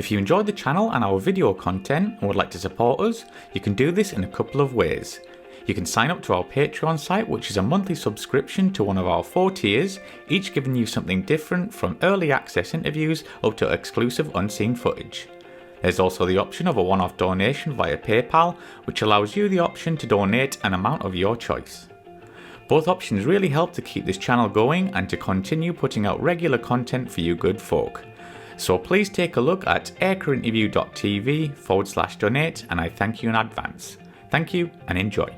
If you enjoyed the channel and our video content and would like to support us, you can do this in a couple of ways. You can sign up to our Patreon site, which is a monthly subscription to one of our 4 tiers, each giving you something different from early access interviews up to exclusive unseen footage. There's also the option of a one-off donation via PayPal, which allows you the option to donate an amount of your choice. Both options really help to keep this channel going and to continue putting out regular content for you good folk. So please take a look at aircrewinterview.tv/donate, and I thank you in advance. Thank you and enjoy.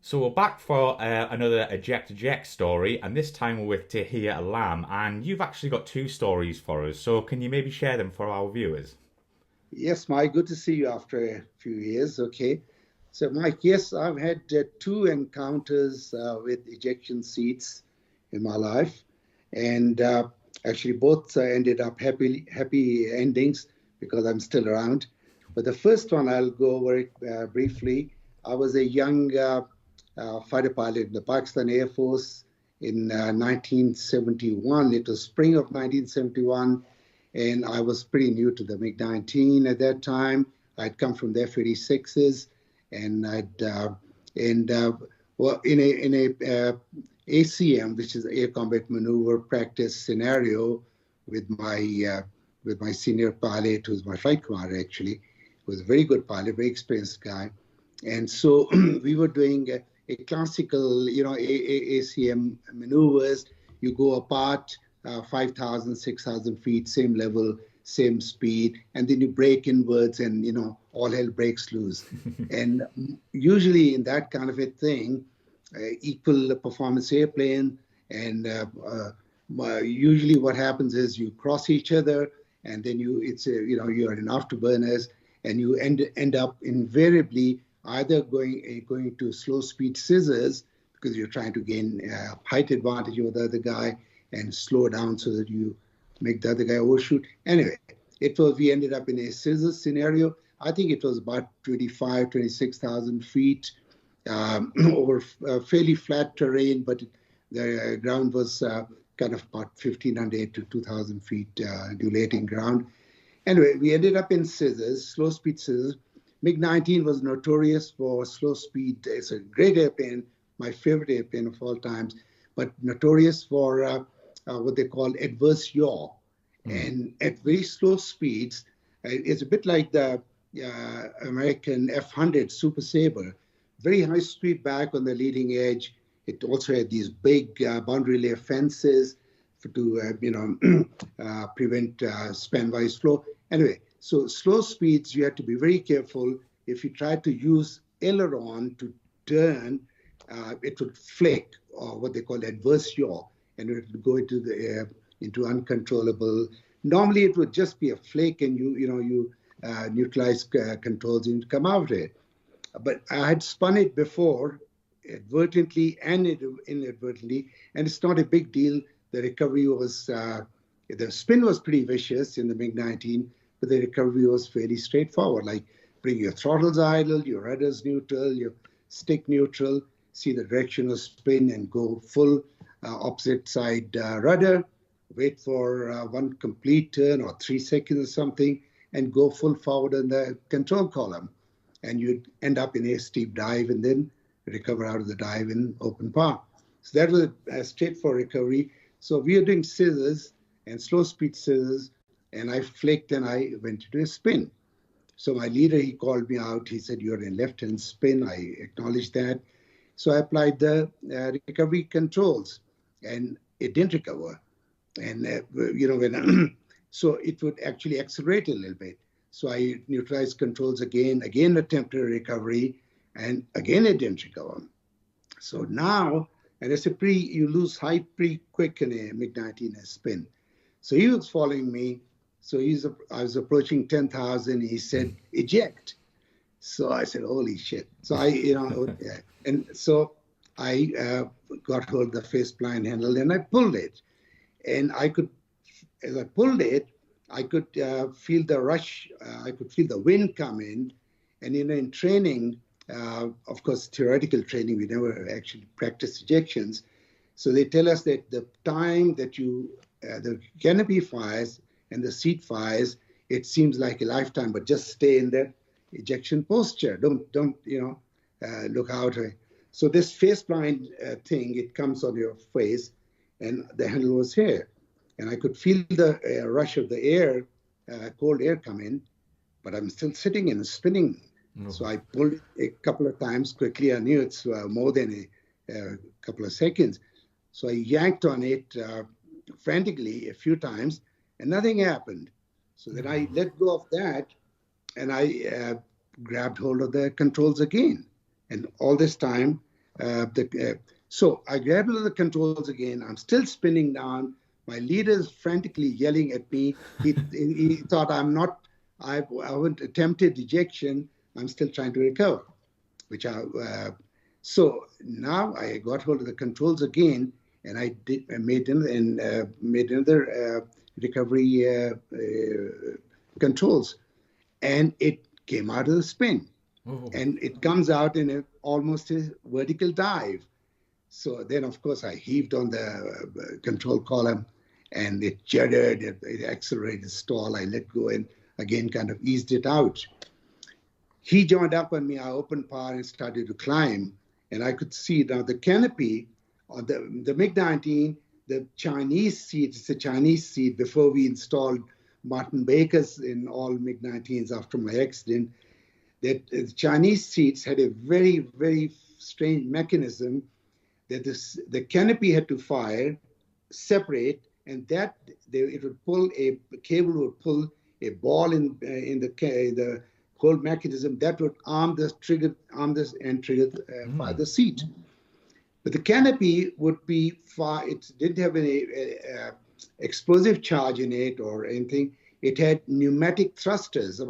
So we're back for another Eject story, and this time we're with Tahir Alam, and you've actually got 2 stories for us, so can you maybe share them for our viewers? Yes, Mike, good to see you after a few years. Okay, so Mike, yes, I've had 2 encounters with ejection seats in my life, and actually both ended up happy endings because I'm still around. But the first one, I'll go over it briefly. I was a young fighter pilot in the Pakistan Air Force in 1971. It was spring of 1971, and I was pretty new to the MiG-19 at that time. I'd come from the F-86s, and well, in a ACM, which is Air Combat Maneuver Practice scenario, with my senior pilot, who's my flight commander actually, who was a very good pilot, very experienced guy, and so we were doing a classical, ACM maneuvers. You go apart 5,000, 6,000 feet, same level, same speed, and then you break inwards and, all hell breaks loose. And usually in that kind of a thing, equal performance airplane, and usually what happens is you cross each other, and then you're in afterburners, and you end up invariably either going to slow speed scissors because you're trying to gain height advantage over the other guy and slow down so that you make the other guy overshoot. Anyway, we ended up in a scissors scenario. I think it was about 26,000 feet over fairly flat terrain, but the ground was kind of about 1,500 to 2,000 feet undulating ground. Anyway, we ended up in scissors, slow speed scissors. MiG-19 was notorious for slow speed. It's a great airplane, my favorite airplane of all times, but notorious for what they call adverse yaw. And at very slow speeds, it's a bit like the American F-100 Super Sabre, very high speed back on the leading edge. It also had these big boundary layer fences to prevent span-wise flow. Anyway, so slow speeds, you have to be very careful. If you try to use aileron to turn, it would flake, or what they call adverse yaw, and it would go into uncontrollable. Normally, it would just be a flake, and you neutralize controls and come out of it. But I had spun it before, advertently and inadvertently, and it's not a big deal. The recovery was, the spin was pretty vicious in the MiG-19, but the recovery was fairly straightforward, like bring your throttles idle, your rudders neutral, your stick neutral, see the direction of spin and go full opposite side rudder, wait for 1 complete turn or 3 seconds or something, and go full forward in the control column. And you'd end up in a steep dive and then recover out of the dive in open park. So that was a straightforward recovery. So we are doing scissors and slow speed scissors, and I flicked and I went into a spin. So my leader, he called me out. He said, "You're in left-hand spin." I acknowledged that. So I applied the recovery controls, and it didn't recover. And, so it would actually accelerate a little bit. So I neutralized controls again attempted a recovery, and again it didn't recover. So now, and you lose height pretty quick in a MiG-19 spin. So he was following me. So I was approaching 10,000. He said, "Eject." So I said, "Holy shit." So and so I got hold of the faceplane handle and I pulled it. And as I pulled it, I could feel the rush. I could feel the wind come in. And in training, Of course, theoretical training, we never actually practice ejections. So they tell us that the time that the canopy fires and the seat fires, it seems like a lifetime, but just stay in that ejection posture. Don't look out. So this face blind thing, it comes on your face, and the handle was here. And I could feel the rush of the air, cold air come in, but I'm still sitting and spinning. Mm-hmm. So I pulled it a couple of times quickly. I knew it's more than a couple of seconds. So I yanked on it frantically a few times, and nothing happened. So then I let go of that, and I grabbed hold of the controls again. And all this time, so I grabbed hold of the controls again. I'm still spinning down. My leader's frantically yelling at me. He thought I haven't attempted ejection. I'm still trying to recover, so now I got hold of the controls again, and I made another recovery controls, and it came out of the spin. Oh. And it comes out in almost a vertical dive. So then, of course, I heaved on the control column, and it juddered, it accelerated, stall. I let go and again kind of eased it out. He joined up on me. I opened power and started to climb, and I could see now the canopy on the MiG-19, the Chinese seat. It's a Chinese seat. Before we installed Martin Baker's in all MiG-19s after my accident, that the Chinese seats had a very, very strange mechanism that the canopy had to fire, separate, and that it would pull a cable would pull a ball in the whole mechanism that would arm this and trigger fire the seat. But the canopy would be fire. It didn't have any explosive charge in it or anything. It had pneumatic thrusters.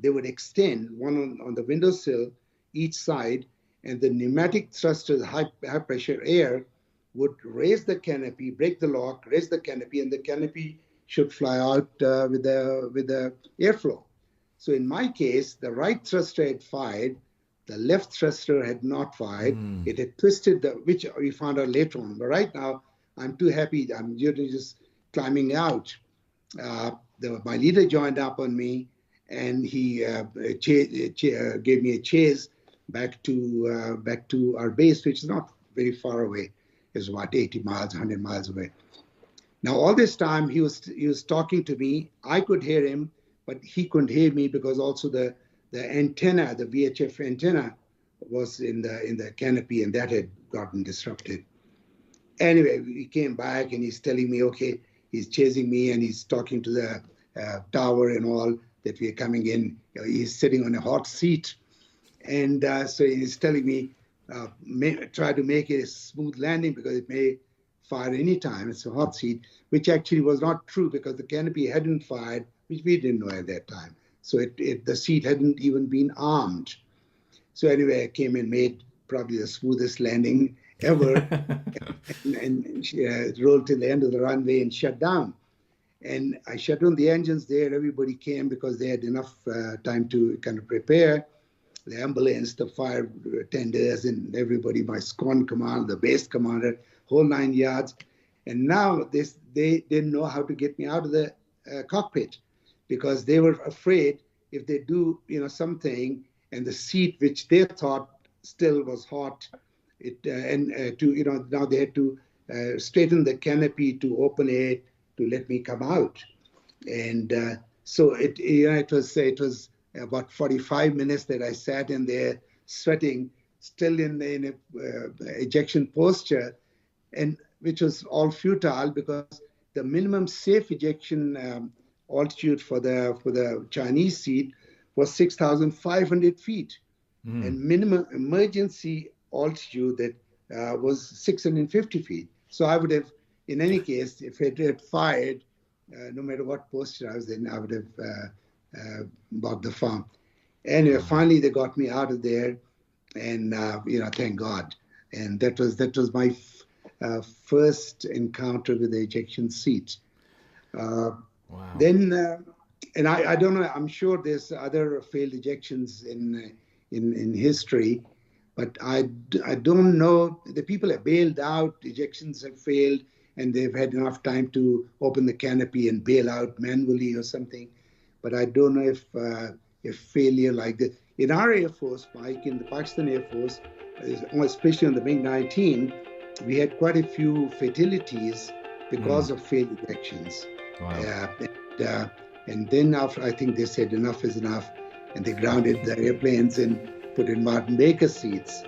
They would extend one on the windowsill each side, and the pneumatic thrusters, high pressure air, would raise the canopy, break the lock, raise the canopy, and the canopy should fly out with the airflow. So in my case, the right thruster had fired, the left thruster had not fired. It had twisted, which we found out later on. But right now, I'm too happy. I'm just climbing out. My leader joined up on me, and he gave me a chase back to our base, which is not very far away. It's about 80 miles, 100 miles away. Now, all this time, he was talking to me. I could hear him, but he couldn't hear me because also the antenna, the VHF antenna, was in the canopy, and that had gotten disrupted. Anyway, we came back, and he's telling me, okay, he's chasing me, and he's talking to the tower and all that we are coming in. He's sitting on a hot seat, and so he's telling me, try to make it a smooth landing because it may fire anytime. It's a hot seat, which actually was not true because the canopy hadn't fired, which we didn't know at that time. So the seat hadn't even been armed. So anyway, I came and made probably the smoothest landing ever and rolled to the end of the runway and shut down. And I shut down the engines there. Everybody came because they had enough time to kind of prepare. The ambulance, the fire tenders, and everybody, my squadron commander, the base commander, whole 9 yards. And now they didn't know how to get me out of the cockpit because they were afraid if they do something and the seat, which they thought still was hot, now they had to straighten the canopy to open it to let me come out. And so it was about 45 minutes that I sat in there sweating, still in a ejection posture, and which was all futile because the minimum safe ejection altitude for the Chinese seat was 6,500 feet, and minimum emergency altitude that was 650 feet. So I would have, in any case, if it had fired, no matter what posture I was in, I would have bought the farm. Anyway, finally they got me out of there, and thank God. And that was my first encounter with the ejection seat. Wow. Then, and I don't know. I'm sure there's other failed ejections in in history. But I don't know. The people have bailed out, ejections have failed, and they've had enough time to open the canopy and bail out manually or something. But I don't know if failure like this. In our Air Force, Mike, in the Pakistan Air Force, especially on the MiG-19, we had quite a few fatalities because of failed ejections. Wow. And then after, I think they said enough is enough, and they grounded the airplanes and put in Martin Baker seats.